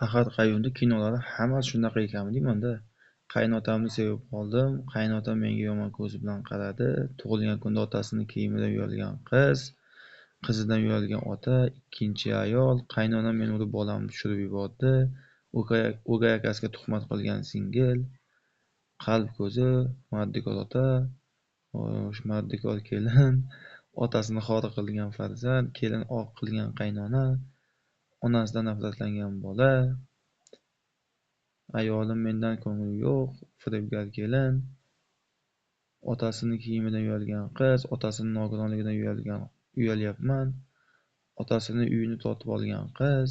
Ahad Qayumni kinolari hammasi shunaqa ekanmi deymanda. Qaynotamni sevib qoldim. Qaynotam menga yomon ko'zi bilan qaradi. Tug'ilgan kunda otasini kiyimidan uyalgan qiz, qizidan uyalgan ota, ikkinchi ayol, qaynonam meni urib bolamni tushirib yubordi. O'gay akasiga tuhmat qilgan singil, qalb ko'zi, mardikor ota, mardikor kelin, otasini xor qilgan farzand, kelin oq qilgan qaynona, onasidan nafratlangan bola, ayolim mendan ko'ngli yo'q, firibgar kelin, otasini kiyimidan uyalgan qiz, otasini nogironligidan uyalyapman, otasini uyini tortib olgan qiz,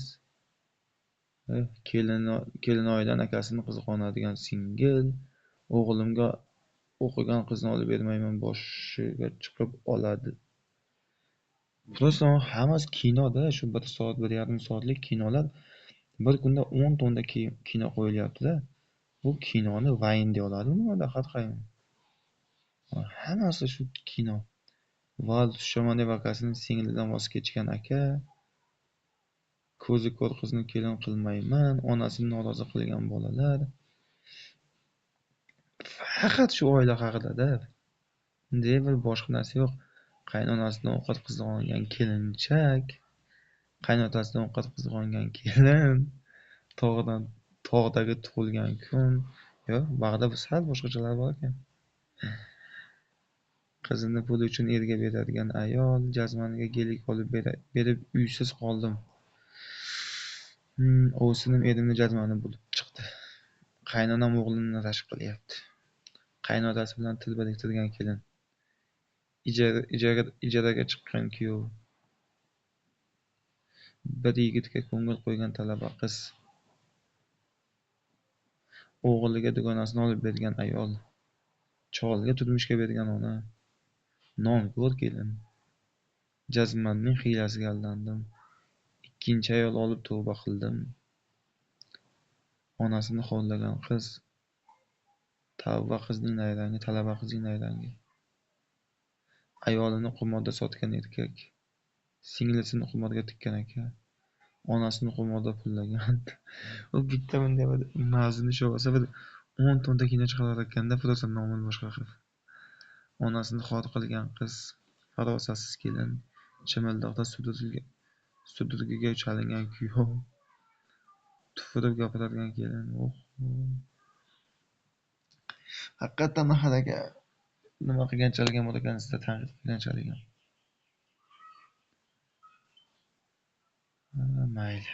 kelinoyidan akasini qizi qonadigan singil, o'g'limga o'qigan qizni olib bermayman boshiga chiqib oladi. Просто hammasi kinoda, shu 1 soat, 1,5 soatlik kinolar bir kunda 10 tonda kino qo'yilyapti-da. Bu kinoni vayn deya oladimi nima Ahad Qayum? Hammasi shu kino. Valid Shomanev akasining singlidan voz kechgan aka, ko'zi ko'r qizni kelin qilmayman, onasini norozi qilgan bolalar. Faqat shu oila haqida-da. Bir boshqa narsa yo'q. Qaynonasidan ovqat qizg'ongan kelinchak, qaynotasidan ovqat qizg'ongan kelin, tog'dagi tug'ilgan kun. Yo'q, bag'da sal boshqachalar bor ekan. Qizini pul uchun erga beradigan ayol, jazmaniga gelik olib berib uysiz qoldim. Ovsinim erimni jazmani bo'lib chiqdi. Qaynonam o'g'lini rashk qilyapti. Qaynotasi bilan til biriktirgan kelin. Ijaraga chiqqan kuyov. Bir yigitga ko'ngil qo'ygan talaba qiz. O'g'liga dugonasini olib bergan ayol. Cholga turmushga bergan ona. Nonko'r kelin. Jazmanning hiylasiga aldandim. Ikkinchi ayol olib tavba qildim. Onasini xo'rlagan qiz. Tavba qizning nayrangi, talaba qizning nayrangi. Ayolini qimorda sotgan erkak. Singlisini qimorga tikkan aka. Onasini qimorda pullagan. U bitta bunday mavzuni shu bo'lsa, bir 10 tonda kino chiqarar ekanda, просто nomini boshqa qilib. Onasini xor qilgan qiz, farosatsiz kelin, chimildoqda sudurgiga chalingan kuyov, tupurib gapiradigan kelin. Haqiqatan Ahad aka nima qilganchalik ham bor ekan, sizda tanqid qilganchalik ham. Mayli.